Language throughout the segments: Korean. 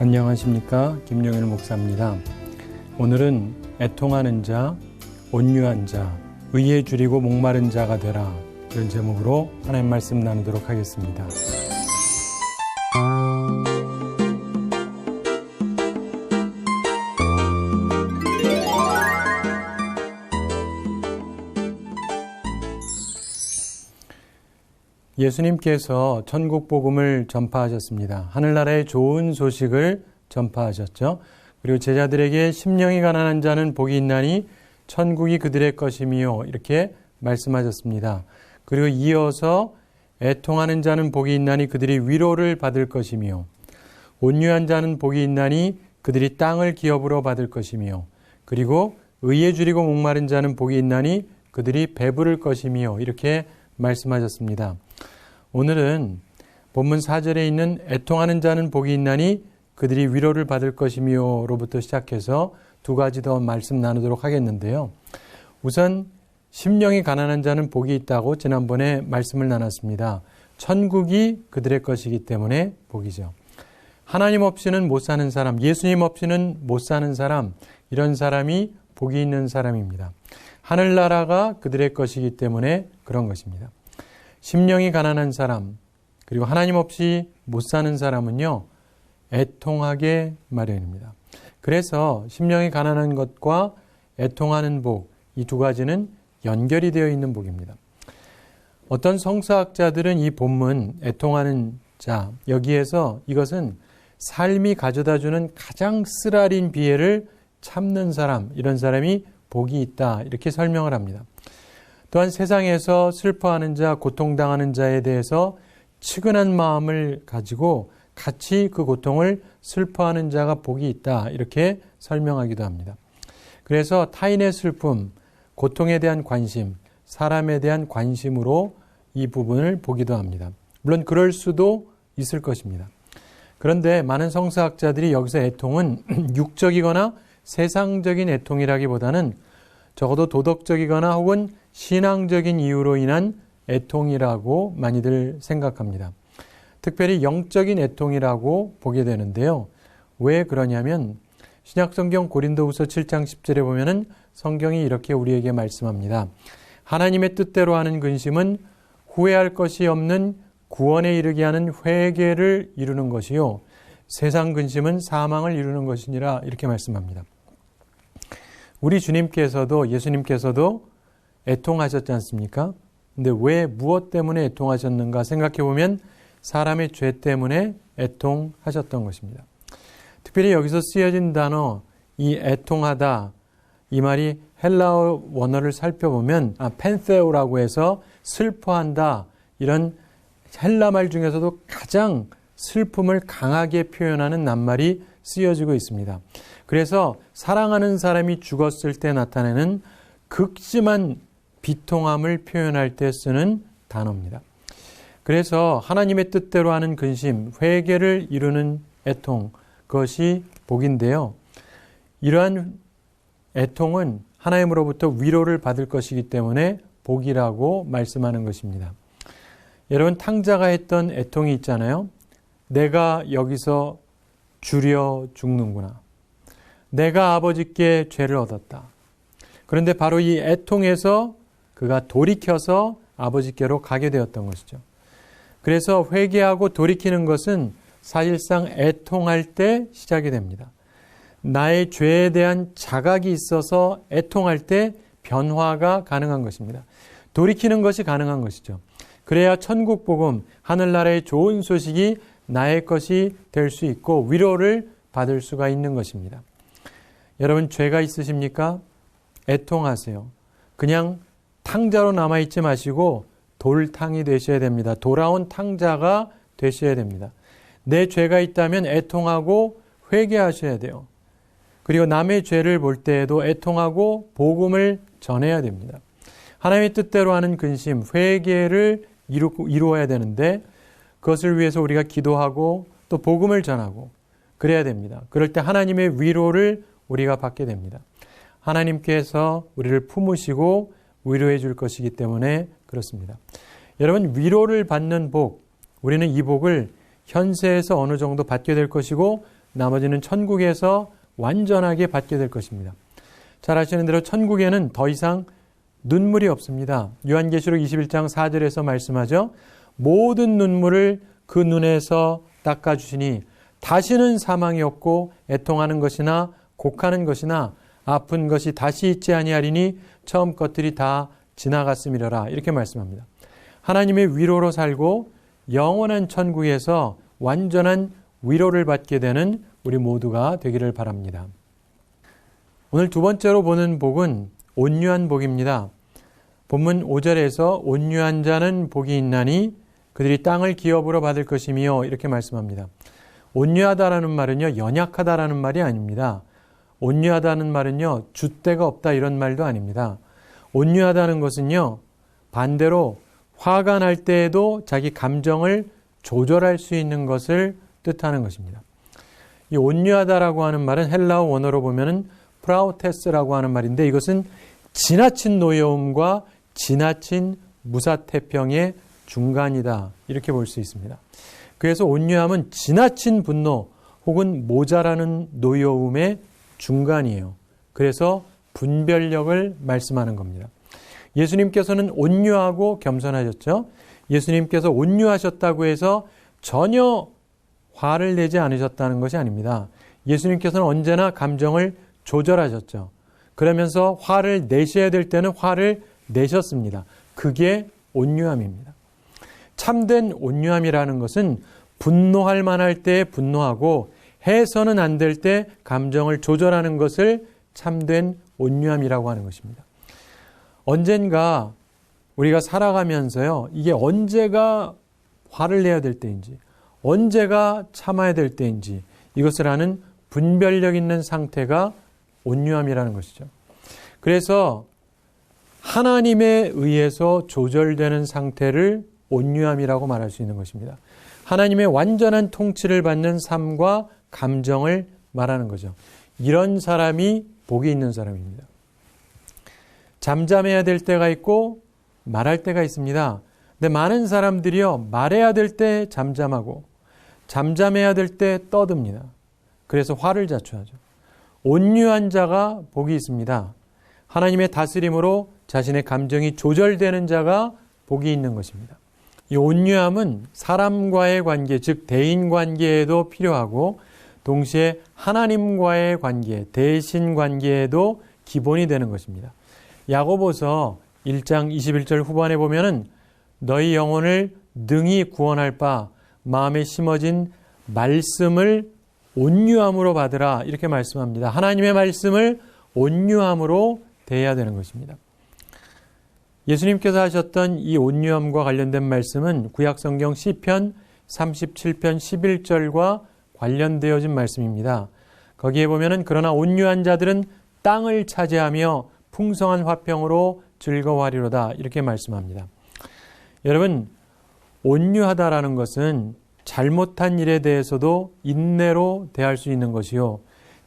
안녕하십니까, 김영일 목사입니다. 오늘은 애통하는 자, 온유한 자, 의에 줄이고 목마른 자가 되라, 이런 제목으로 하나님 말씀 나누도록 하겠습니다. 예수님께서 천국 복음을 전파하셨습니다. 하늘나라의 좋은 소식을 전파하셨죠. 그리고 제자들에게 심령이 가난한 자는 복이 있나니 천국이 그들의 것이며 이렇게 말씀하셨습니다. 그리고 이어서 애통하는 자는 복이 있나니 그들이 위로를 받을 것이며 온유한 자는 복이 있나니 그들이 땅을 기업으로 받을 것이며 그리고 의에 줄이고 목마른 자는 복이 있나니 그들이 배부를 것이며 이렇게 말씀하셨습니다. 오늘은 본문 4절에 있는 애통하는 자는 복이 있나니 그들이 위로를 받을 것이며 로부터 시작해서 두 가지 더 말씀 나누도록 하겠는데요. 우선 심령이 가난한 자는 복이 있다고 지난번에 말씀을 나눴습니다. 천국이 그들의 것이기 때문에 복이죠. 하나님 없이는 못 사는 사람, 예수님 없이는 못 사는 사람, 이런 사람이 복이 있는 사람입니다. 하늘나라가 그들의 것이기 때문에 그런 것입니다. 심령이 가난한 사람, 그리고 하나님 없이 못 사는 사람은요, 애통하게 마련입니다. 그래서 심령이 가난한 것과 애통하는 복, 이 두 가지는 연결이 되어 있는 복입니다. 어떤 성서학자들은 이 본문 애통하는 자, 여기에서 이것은 삶이 가져다주는 가장 쓰라린 비애를 참는 사람, 이런 사람이 복이 있다, 이렇게 설명을 합니다. 또한 세상에서 슬퍼하는 자, 고통당하는 자에 대해서 측은한 마음을 가지고 같이 그 고통을 슬퍼하는 자가 복이 있다, 이렇게 설명하기도 합니다. 그래서 타인의 슬픔, 고통에 대한 관심, 사람에 대한 관심으로 이 부분을 보기도 합니다. 물론 그럴 수도 있을 것입니다. 그런데 많은 성서학자들이 여기서 애통은 육적이거나 세상적인 애통이라기보다는 적어도 도덕적이거나 혹은 신앙적인 이유로 인한 애통이라고 많이들 생각합니다. 특별히 영적인 애통이라고 보게 되는데요. 왜 그러냐면 신약성경 고린도후서 7장 10절에 보면은 성경이 이렇게 우리에게 말씀합니다. 하나님의 뜻대로 하는 근심은 후회할 것이 없는 구원에 이르게 하는 회개를 이루는 것이요 세상 근심은 사망을 이루는 것이니라, 이렇게 말씀합니다. 우리 주님께서도, 예수님께서도 애통하셨지 않습니까? 근데 왜, 무엇 때문에 애통하셨는가 생각해 보면 사람의 죄 때문에 애통하셨던 것입니다. 특별히 여기서 쓰여진 단어, 이 애통하다, 이 말이 헬라어 원어를 살펴보면 펜세오라고 해서 슬퍼한다, 이런 헬라말 중에서도 가장 슬픔을 강하게 표현하는 낱말이 쓰여지고 있습니다. 그래서 사랑하는 사람이 죽었을 때 나타내는 극심한 비통함을 표현할 때 쓰는 단어입니다. 그래서 하나님의 뜻대로 하는 근심, 회개를 이루는 애통, 그것이 복인데요. 이러한 애통은 하나님으로부터 위로를 받을 것이기 때문에 복이라고 말씀하는 것입니다. 여러분, 탕자가 했던 애통이 있잖아요. 내가 여기서 줄여 죽는구나. 내가 아버지께 죄를 얻었다. 그런데 바로 이 애통에서 그가 돌이켜서 아버지께로 가게 되었던 것이죠. 그래서 회개하고 돌이키는 것은 사실상 애통할 때 시작이 됩니다. 나의 죄에 대한 자각이 있어서 애통할 때 변화가 가능한 것입니다. 돌이키는 것이 가능한 것이죠. 그래야 천국 복음, 하늘나라의 좋은 소식이 나의 것이 될 수 있고 위로를 받을 수가 있는 것입니다. 여러분, 죄가 있으십니까? 애통하세요. 그냥 탕자로 남아있지 마시고 돌탕이 되셔야 됩니다. 돌아온 탕자가 되셔야 됩니다. 내 죄가 있다면 애통하고 회개하셔야 돼요. 그리고 남의 죄를 볼 때에도 애통하고 복음을 전해야 됩니다. 하나님의 뜻대로 하는 근심, 회개를 이루어야 되는데 그것을 위해서 우리가 기도하고 또 복음을 전하고 그래야 됩니다. 그럴 때 하나님의 위로를 우리가 받게 됩니다. 하나님께서 우리를 품으시고 위로해 줄 것이기 때문에 그렇습니다. 여러분, 위로를 받는 복, 우리는 이 복을 현세에서 어느 정도 받게 될 것이고 나머지는 천국에서 완전하게 받게 될 것입니다. 잘 아시는 대로 천국에는 더 이상 눈물이 없습니다. 요한계시록 21장 4절에서 말씀하죠. 모든 눈물을 그 눈에서 닦아주시니 다시는 사망이 없고 애통하는 것이나 곡하는 것이나 아픈 것이 다시 있지 아니하리니 처음 것들이 다 지나갔음이러라. 이렇게 말씀합니다. 하나님의 위로로 살고 영원한 천국에서 완전한 위로를 받게 되는 우리 모두가 되기를 바랍니다. 오늘 두 번째로 보는 복은 온유한 복입니다. 본문 5절에서 온유한 자는 복이 있나니 그들이 땅을 기업으로 받을 것이며 이렇게 말씀합니다. 온유하다라는 말은요, 연약하다라는 말이 아닙니다. 온유하다는 말은요, 줏대가 없다 이런 말도 아닙니다. 온유하다는 것은요, 반대로 화가 날 때에도 자기 감정을 조절할 수 있는 것을 뜻하는 것입니다. 이 온유하다라고 하는 말은 헬라어 원어로 보면은 프라우테스라고 하는 말인데 이것은 지나친 노여움과 지나친 무사태평의 중간이다. 이렇게 볼 수 있습니다. 그래서 온유함은 지나친 분노 혹은 모자라는 노여움의 중간이에요. 그래서 분별력을 말씀하는 겁니다. 예수님께서는 온유하고 겸손하셨죠. 예수님께서 온유하셨다고 해서 전혀 화를 내지 않으셨다는 것이 아닙니다. 예수님께서는 언제나 감정을 조절하셨죠. 그러면서 화를 내셔야 될 때는 화를 내셨습니다. 그게 온유함입니다. 참된 온유함이라는 것은 분노할 만할 때 분노하고 해서는 안 될 때 감정을 조절하는 것을 참된 온유함이라고 하는 것입니다. 언젠가 우리가 살아가면서요, 이게 언제가 화를 내야 될 때인지, 언제가 참아야 될 때인지 이것을 아는 분별력 있는 상태가 온유함이라는 것이죠. 그래서 하나님에 의해서 조절되는 상태를 온유함이라고 말할 수 있는 것입니다. 하나님의 완전한 통치를 받는 삶과 감정을 말하는 거죠. 이런 사람이 복이 있는 사람입니다. 잠잠해야 될 때가 있고 말할 때가 있습니다. 근데 많은 사람들이요, 말해야 될 때 잠잠하고 잠잠해야 될 때 떠듭니다. 그래서 화를 자초하죠. 온유한 자가 복이 있습니다. 하나님의 다스림으로 자신의 감정이 조절되는 자가 복이 있는 것입니다. 이 온유함은 사람과의 관계, 즉 대인 관계에도 필요하고 동시에 하나님과의 관계, 대신 관계에도 기본이 되는 것입니다. 야고보서 1장 21절 후반에 보면은 너희 영혼을 능히 구원할 바 마음에 심어진 말씀을 온유함으로 받으라 이렇게 말씀합니다. 하나님의 말씀을 온유함으로 대해야 되는 것입니다. 예수님께서 하셨던 이 온유함과 관련된 말씀은 구약성경 시편 37편 11절과 관련되어진 말씀입니다. 거기에 보면은 그러나 온유한 자들은 땅을 차지하며 풍성한 화평으로 즐거워하리로다 이렇게 말씀합니다. 여러분, 온유하다라는 것은 잘못한 일에 대해서도 인내로 대할 수 있는 것이요,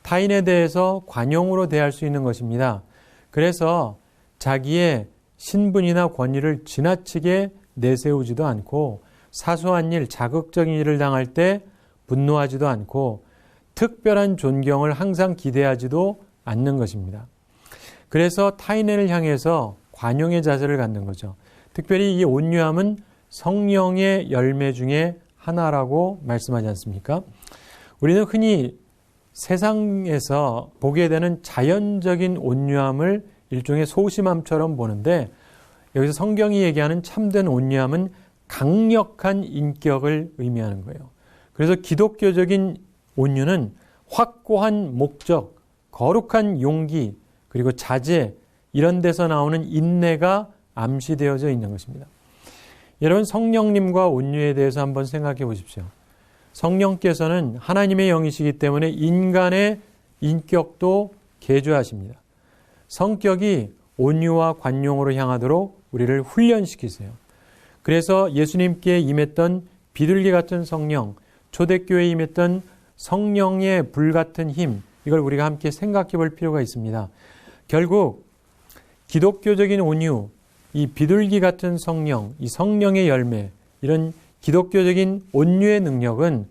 타인에 대해서 관용으로 대할 수 있는 것입니다. 그래서 자기의 신분이나 권위를 지나치게 내세우지도 않고 사소한 일, 자극적인 일을 당할 때 분노하지도 않고 특별한 존경을 항상 기대하지도 않는 것입니다. 그래서 타인을 향해서 관용의 자세를 갖는 거죠. 특별히 이 온유함은 성령의 열매 중에 하나라고 말씀하지 않습니까? 우리는 흔히 세상에서 보게 되는 자연적인 온유함을 일종의 소심함처럼 보는데 여기서 성경이 얘기하는 참된 온유함은 강력한 인격을 의미하는 거예요. 그래서 기독교적인 온유는 확고한 목적, 거룩한 용기, 그리고 자제 이런 데서 나오는 인내가 암시되어져 있는 것입니다. 여러분, 성령님과 온유에 대해서 한번 생각해 보십시오. 성령께서는 하나님의 영이시기 때문에 인간의 인격도 개조하십니다. 성격이 온유와 관용으로 향하도록 우리를 훈련시키세요. 그래서 예수님께 임했던 비둘기 같은 성령, 초대교회에 임했던 성령의 불같은 힘, 이걸 우리가 함께 생각해 볼 필요가 있습니다. 결국 기독교적인 온유, 이 비둘기 같은 성령, 이 성령의 열매, 이런 기독교적인 온유의 능력은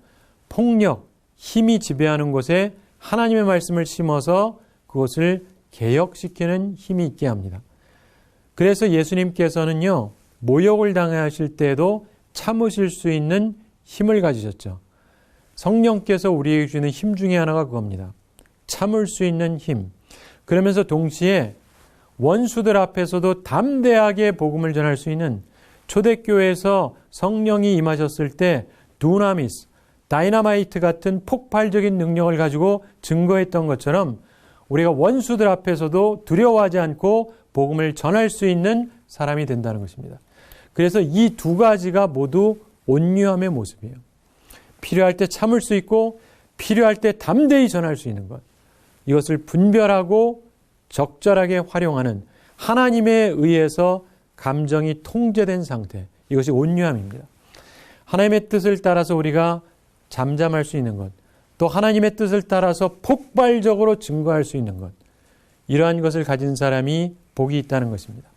폭력, 힘이 지배하는 곳에 하나님의 말씀을 심어서 그것을 개혁시키는 힘이 있게 합니다. 그래서 예수님께서는요, 모욕을 당하실 때에도 참으실 수 있는 힘을 가지셨죠. 성령께서 우리에게 주는 힘 중에 하나가 그겁니다. 참을 수 있는 힘. 그러면서 동시에 원수들 앞에서도 담대하게 복음을 전할 수 있는, 초대교회에서 성령이 임하셨을 때 두나미스, 다이너마이트 같은 폭발적인 능력을 가지고 증거했던 것처럼 우리가 원수들 앞에서도 두려워하지 않고 복음을 전할 수 있는 사람이 된다는 것입니다. 그래서 이 두 가지가 모두 온유함의 모습이에요. 필요할 때 참을 수 있고 필요할 때 담대히 전할 수 있는 것. 이것을 분별하고 적절하게 활용하는, 하나님에 의해서 감정이 통제된 상태. 이것이 온유함입니다. 하나님의 뜻을 따라서 우리가 잠잠할 수 있는 것, 또 하나님의 뜻을 따라서 폭발적으로 증거할 수 있는 것, 이러한 것을 가진 사람이 복이 있다는 것입니다.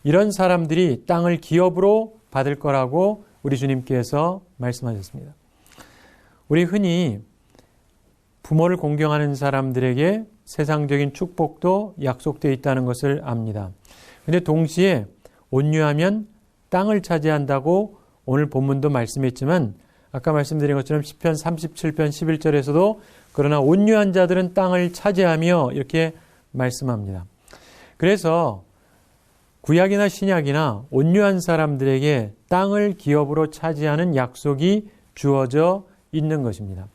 이런 사람들이 땅을 기업으로 받을 거라고 우리 주님께서 말씀하셨습니다. 우리 흔히 부모를 공경하는 사람들에게 세상적인 축복도 약속되어 있다는 것을 압니다. 그런데 동시에 온유하면 땅을 차지한다고 오늘 본문도 말씀했지만, 아까 말씀드린 것처럼 시편 37편 11절에서도 그러나 온유한 자들은 땅을 차지하며 이렇게 말씀합니다. 그래서 구약이나 신약이나 온유한 사람들에게 땅을 기업으로 차지하는 약속이 주어져 있는 것입니다.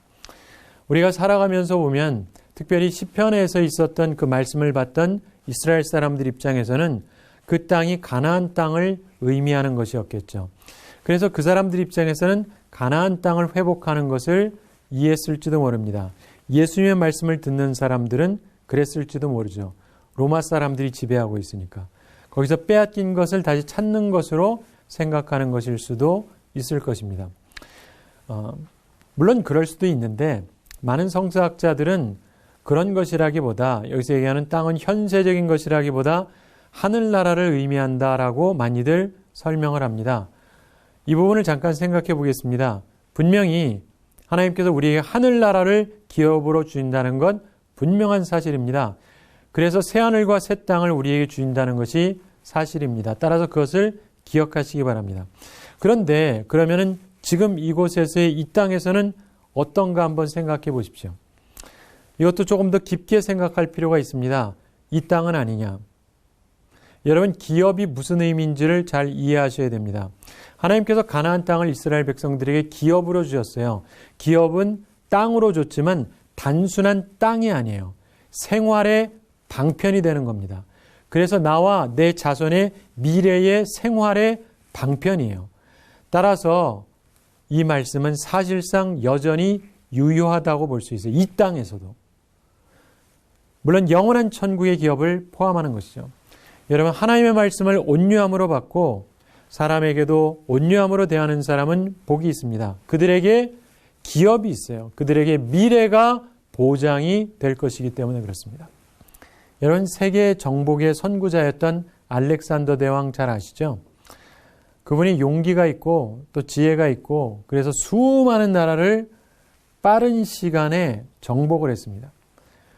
우리가 살아가면서 보면 특별히 시편에서 있었던 그 말씀을 받던 이스라엘 사람들 입장에서는 그 땅이 가나안 땅을 의미하는 것이었겠죠. 그래서 그 사람들 입장에서는 가나안 땅을 회복하는 것을 이해했을지도 모릅니다. 예수님의 말씀을 듣는 사람들은 그랬을지도 모르죠. 로마 사람들이 지배하고 있으니까. 거기서 빼앗긴 것을 다시 찾는 것으로 생각하는 것일 수도 있을 것입니다. 물론 그럴 수도 있는데 많은 성서학자들은 그런 것이라기보다, 여기서 얘기하는 땅은 현세적인 것이라기보다 하늘나라를 의미한다라고 많이들 설명을 합니다. 이 부분을 잠깐 생각해 보겠습니다. 분명히 하나님께서 우리에게 하늘나라를 기업으로 주신다는 건 분명한 사실입니다. 그래서 새하늘과 새 땅을 우리에게 주신다는 것이 사실입니다. 따라서 그것을 기억하시기 바랍니다. 그런데 그러면은 지금 이곳에서의 이 땅에서는 어떤가 한번 생각해 보십시오. 이것도 조금 더 깊게 생각할 필요가 있습니다. 이 땅은 아니냐? 여러분, 기업이 무슨 의미인지를 잘 이해하셔야 됩니다. 하나님께서 가나안 땅을 이스라엘 백성들에게 기업으로 주셨어요. 기업은 땅으로 줬지만 단순한 땅이 아니에요. 생활의 방편이 되는 겁니다. 그래서 나와 내 자손의 미래의 생활의 방편이에요. 따라서 이 말씀은 사실상 여전히 유효하다고 볼 수 있어요. 이 땅에서도. 물론 영원한 천국의 기업을 포함하는 것이죠. 여러분, 하나님의 말씀을 온유함으로 받고 사람에게도 온유함으로 대하는 사람은 복이 있습니다. 그들에게 기업이 있어요. 그들에게 미래가 보장이 될 것이기 때문에 그렇습니다. 여러분, 세계 정복의 선구자였던 알렉산더 대왕 잘 아시죠? 그분이 용기가 있고 또 지혜가 있고 그래서 수많은 나라를 빠른 시간에 정복을 했습니다.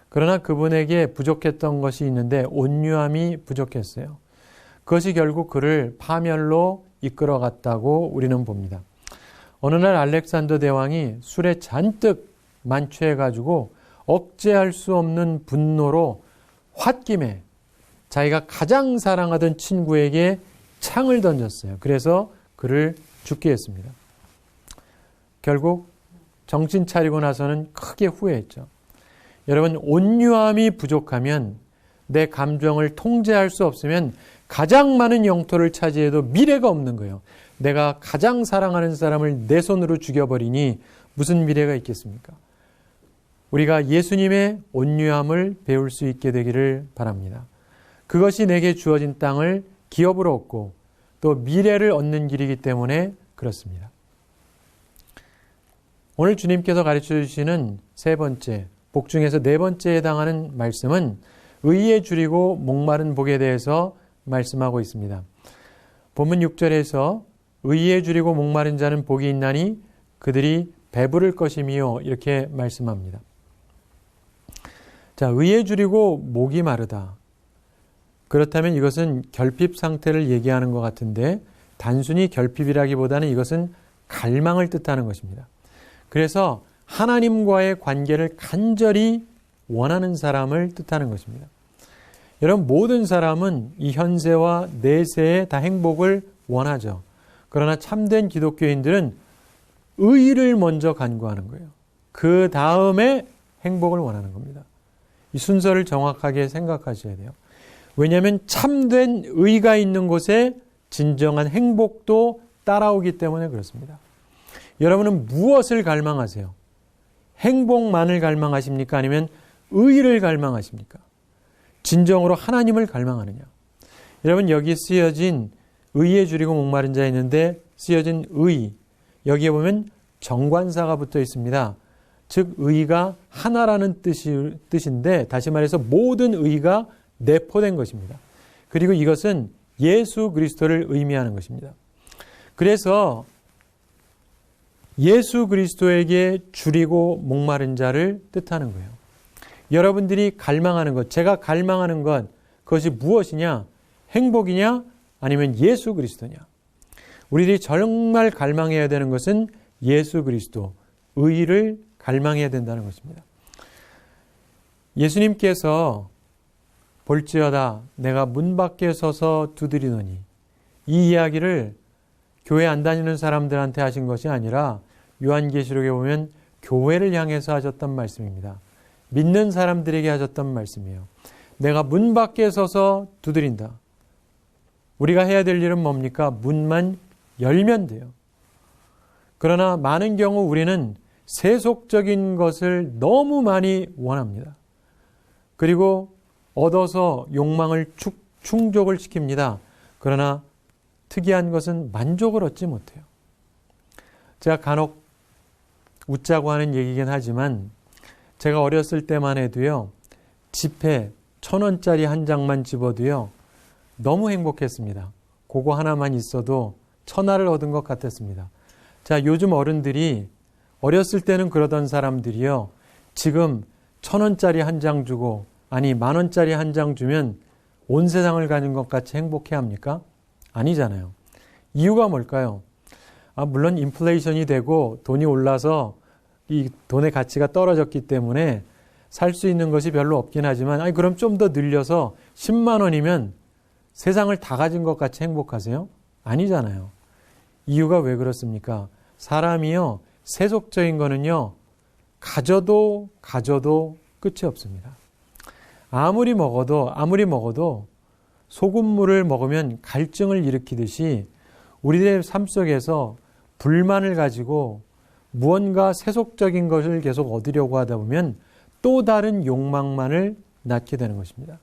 그러나 그분에게 부족했던 것이 있는데 온유함이 부족했어요. 그것이 결국 그를 파멸로 이끌어갔다고 우리는 봅니다. 어느 날 알렉산더 대왕이 술에 잔뜩 만취해가지고 억제할 수 없는 분노로 홧김에 자기가 가장 사랑하던 친구에게 창을 던졌어요. 그래서 그를 죽게 했습니다. 결국 정신 차리고 나서는 크게 후회했죠. 여러분, 온유함이 부족하면, 내 감정을 통제할 수 없으면 가장 많은 영토를 차지해도 미래가 없는 거예요. 내가 가장 사랑하는 사람을 내 손으로 죽여버리니 무슨 미래가 있겠습니까? 우리가 예수님의 온유함을 배울 수 있게 되기를 바랍니다. 그것이 내게 주어진 땅을 기업으로 얻고 또 미래를 얻는 길이기 때문에 그렇습니다. 오늘 주님께서 가르쳐 주시는 세 번째, 복 중에서 네 번째에 해당하는 말씀은 의에 줄이고 목마른 복에 대해서 말씀하고 있습니다. 본문 6절에서 의에 줄이고 목마른 자는 복이 있나니 그들이 배부를 것이며 이렇게 말씀합니다. 자, 의에 줄이고 목이 마르다. 그렇다면 이것은 결핍 상태를 얘기하는 것 같은데 단순히 결핍이라기보다는 이것은 갈망을 뜻하는 것입니다. 그래서 하나님과의 관계를 간절히 원하는 사람을 뜻하는 것입니다. 여러분, 모든 사람은 이 현세와 내세에 다 행복을 원하죠. 그러나 참된 기독교인들은 의를 먼저 간구하는 거예요. 그 다음에 행복을 원하는 겁니다. 이 순서를 정확하게 생각하셔야 돼요. 왜냐하면 참된 의가 있는 곳에 진정한 행복도 따라오기 때문에 그렇습니다. 여러분은 무엇을 갈망하세요? 행복만을 갈망하십니까? 아니면 의를 갈망하십니까? 진정으로 하나님을 갈망하느냐? 여러분, 여기 쓰여진 의에 줄이고 목마른 자 있는데 쓰여진 의, 여기에 보면 정관사가 붙어 있습니다. 즉 의가 하나라는 뜻인데 다시 말해서 모든 의가 내포된 것입니다. 그리고 이것은 예수 그리스도를 의미하는 것입니다. 그래서 예수 그리스도에게 줄이고 목마른 자를 뜻하는 거예요. 여러분들이 갈망하는 것, 제가 갈망하는 것, 그것이 무엇이냐? 행복이냐? 아니면 예수 그리스도냐? 우리들이 정말 갈망해야 되는 것은 예수 그리스도, 의를 갈망해야 된다는 것입니다. 예수님께서 볼지어다 내가 문 밖에 서서 두드리노니, 이 이야기를 교회 안 다니는 사람들한테 하신 것이 아니라 요한계시록에 보면 교회를 향해서 하셨던 말씀입니다. 믿는 사람들에게 하셨던 말씀이에요. 내가 문 밖에 서서 두드린다. 우리가 해야 될 일은 뭡니까? 문만 열면 돼요. 그러나 많은 경우 우리는 세속적인 것을 너무 많이 원합니다. 그리고 얻어서 욕망을 충족을 시킵니다. 그러나 특이한 것은 만족을 얻지 못해요. 제가 간혹 웃자고 하는 얘기긴 하지만 제가 어렸을 때만 해도요, 지폐 1,000원짜리 한 장만 집어도요, 너무 행복했습니다. 그거 하나만 있어도 천하를 얻은 것 같았습니다. 자, 요즘 어른들이 어렸을 때는 그러던 사람들이요, 지금 1,000원짜리 한 장 주고, 아니 10,000원짜리 한 장 주면 온 세상을 가진 것 같이 행복해 합니까? 아니잖아요. 이유가 뭘까요? 물론 인플레이션이 되고 돈이 올라서 이 돈의 가치가 떨어졌기 때문에 살 수 있는 것이 별로 없긴 하지만, 그럼 좀 더 늘려서 10만 원이면 세상을 다 가진 것 같이 행복하세요? 아니잖아요. 이유가 왜 그렇습니까? 사람이요, 세속적인 거는요, 가져도 끝이 없습니다. 아무리 먹어도 소금물을 먹으면 갈증을 일으키듯이 우리들의 삶 속에서 불만을 가지고 무언가 세속적인 것을 계속 얻으려고 하다 보면 또 다른 욕망만을 낳게 되는 것입니다.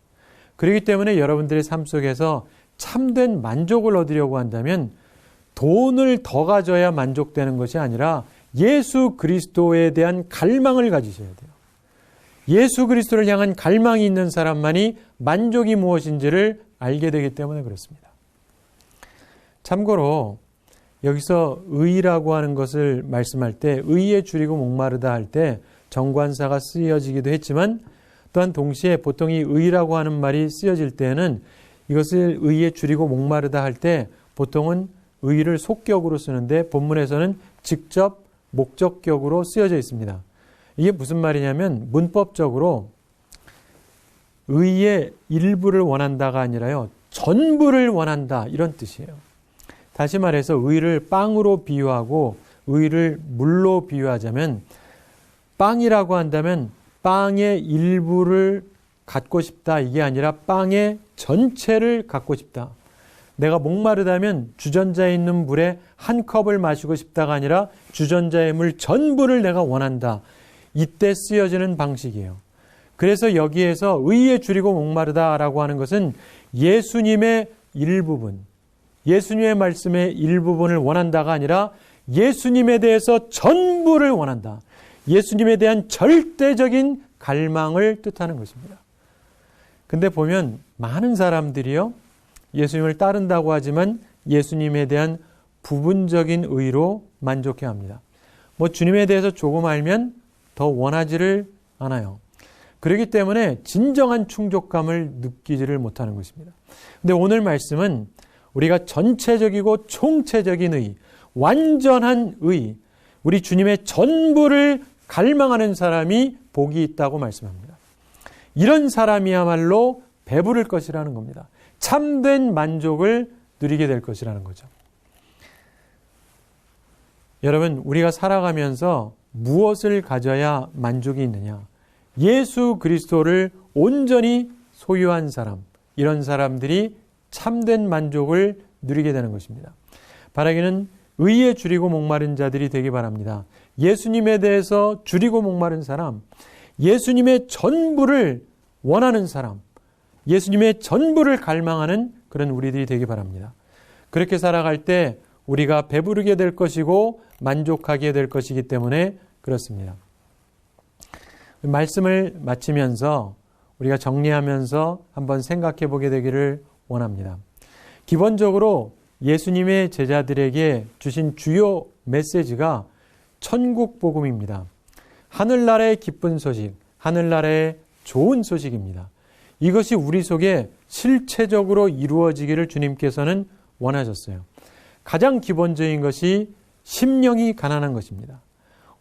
그렇기 때문에 여러분들의 삶 속에서 참된 만족을 얻으려고 한다면 돈을 더 가져야 만족되는 것이 아니라 예수 그리스도에 대한 갈망을 가지셔야 돼요. 예수 그리스도를 향한 갈망이 있는 사람만이 만족이 무엇인지를 알게 되기 때문에 그렇습니다. 참고로 여기서 의라고 하는 것을 말씀할 때 의에 줄이고 목마르다 할 때 정관사가 쓰여지기도 했지만 또한 동시에 보통 이 의라고 하는 말이 쓰여질 때는 이것을 의에 줄이고 목마르다 할 때 보통은 의를 속격으로 쓰는데 본문에서는 직접 목적격으로 쓰여져 있습니다. 이게 무슨 말이냐면 문법적으로 의의 일부를 원한다가 아니라요, 전부를 원한다, 이런 뜻이에요. 다시 말해서 의를 빵으로 비유하고 의를 물로 비유하자면, 빵이라고 한다면 빵의 일부를 갖고 싶다, 이게 아니라 빵의 전체를 갖고 싶다. 내가 목마르다면 주전자에 있는 물에 한 컵을 마시고 싶다가 아니라 주전자의 물 전부를 내가 원한다. 이때 쓰여지는 방식이에요. 그래서 여기에서 의에 줄이고 목마르다라고 하는 것은 예수님의 일부분, 예수님의 말씀의 일부분을 원한다가 아니라 예수님에 대해서 전부를 원한다. 예수님에 대한 절대적인 갈망을 뜻하는 것입니다. 근데 보면 많은 사람들이요, 예수님을 따른다고 하지만 예수님에 대한 부분적인 의로 만족해 합니다. 주님에 대해서 조금 알면 더 원하지를 않아요. 그렇기 때문에 진정한 충족감을 느끼지를 못하는 것입니다. 근데 오늘 말씀은 우리가 전체적이고 총체적인 의, 완전한 의, 우리 주님의 전부를 갈망하는 사람이 복이 있다고 말씀합니다. 이런 사람이야말로 배부를 것이라는 겁니다. 참된 만족을 누리게 될 것이라는 거죠. 여러분, 우리가 살아가면서 무엇을 가져야 만족이 있느냐? 예수 그리스도를 온전히 소유한 사람, 이런 사람들이 참된 만족을 누리게 되는 것입니다. 바라기는 의에 줄이고 목마른 자들이 되기 바랍니다. 예수님에 대해서 줄이고 목마른 사람, 예수님의 전부를 원하는 사람, 예수님의 전부를 갈망하는 그런 우리들이 되기 바랍니다. 그렇게 살아갈 때 우리가 배부르게 될 것이고 만족하게 될 것이기 때문에 그렇습니다. 말씀을 마치면서 우리가 정리하면서 한번 생각해 보게 되기를 원합니다. 기본적으로 예수님의 제자들에게 주신 주요 메시지가 천국 복음입니다. 하늘나라의 기쁜 소식, 하늘나라의 좋은 소식입니다. 이것이 우리 속에 실체적으로 이루어지기를 주님께서는 원하셨어요. 가장 기본적인 것이 심령이 가난한 것입니다.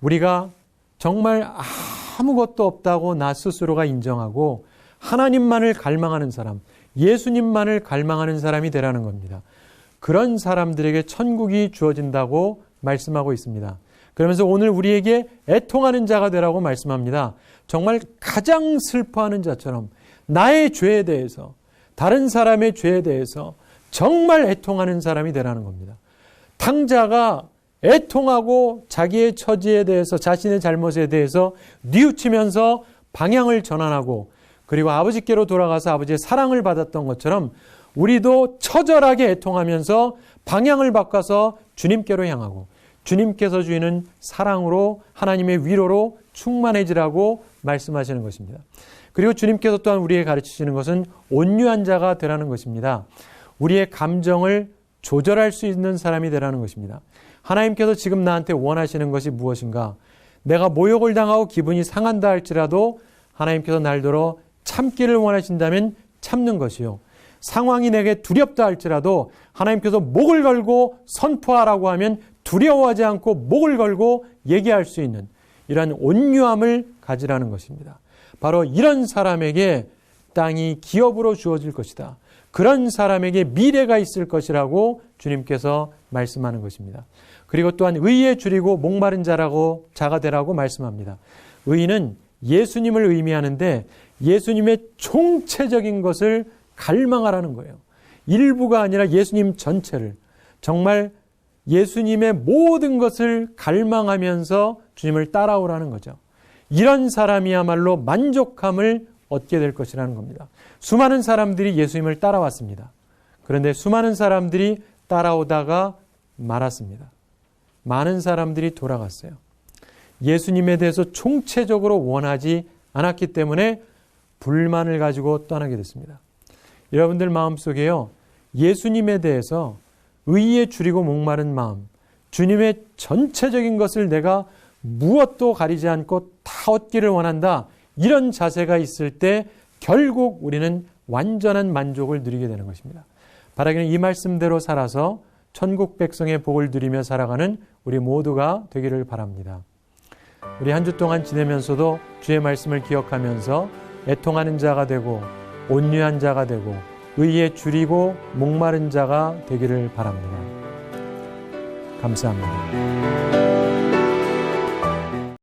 우리가 정말 아무것도 없다고 나 스스로가 인정하고 하나님만을 갈망하는 사람, 예수님만을 갈망하는 사람이 되라는 겁니다. 그런 사람들에게 천국이 주어진다고 말씀하고 있습니다. 그러면서 오늘 우리에게 애통하는 자가 되라고 말씀합니다. 정말 가장 슬퍼하는 자처럼 나의 죄에 대해서, 다른 사람의 죄에 대해서 정말 애통하는 사람이 되라는 겁니다. 탕자가 애통하고 자기의 처지에 대해서, 자신의 잘못에 대해서 뉘우치면서 방향을 전환하고 그리고 아버지께로 돌아가서 아버지의 사랑을 받았던 것처럼 우리도 처절하게 애통하면서 방향을 바꿔서 주님께로 향하고 주님께서 주시는 사랑으로, 하나님의 위로로 충만해지라고 말씀하시는 것입니다. 그리고 주님께서 또한 우리에게 가르치시는 것은 온유한 자가 되라는 것입니다. 우리의 감정을 조절할 수 있는 사람이 되라는 것입니다. 하나님께서 지금 나한테 원하시는 것이 무엇인가? 내가 모욕을 당하고 기분이 상한다 할지라도 하나님께서 날더러 참기를 원하신다면 참는 것이요. 상황이 내게 두렵다 할지라도 하나님께서 목을 걸고 선포하라고 하면 두려워하지 않고 목을 걸고 얘기할 수 있는 이러한 온유함을 가지라는 것입니다. 바로 이런 사람에게 땅이 기업으로 주어질 것이다. 그런 사람에게 미래가 있을 것이라고 주님께서 말씀하는 것입니다. 그리고 또한 의에 줄이고 목마른 자가 되라고 말씀합니다. 의는 예수님을 의미하는데 예수님의 총체적인 것을 갈망하라는 거예요. 일부가 아니라 예수님 전체를, 정말 예수님의 모든 것을 갈망하면서 주님을 따라오라는 거죠. 이런 사람이야말로 만족함을 얻게 될 것이라는 겁니다. 수많은 사람들이 예수님을 따라왔습니다. 그런데 수많은 사람들이 따라오다가 말았습니다. 많은 사람들이 돌아갔어요. 예수님에 대해서 총체적으로 원하지 않았기 때문에 불만을 가지고 떠나게 됐습니다. 여러분들 마음속에요, 예수님에 대해서 의에 줄이고 목마른 마음, 주님의 전체적인 것을 내가 무엇도 가리지 않고 다 얻기를 원한다, 이런 자세가 있을 때 결국 우리는 완전한 만족을 누리게 되는 것입니다. 바라기는 이 말씀대로 살아서 천국 백성의 복을 누리며 살아가는 우리 모두가 되기를 바랍니다. 우리 한 주 동안 지내면서도 주의 말씀을 기억하면서 애통하는 자가 되고 온유한 자가 되고 의에 줄이고 목마른 자가 되기를 바랍니다. 감사합니다.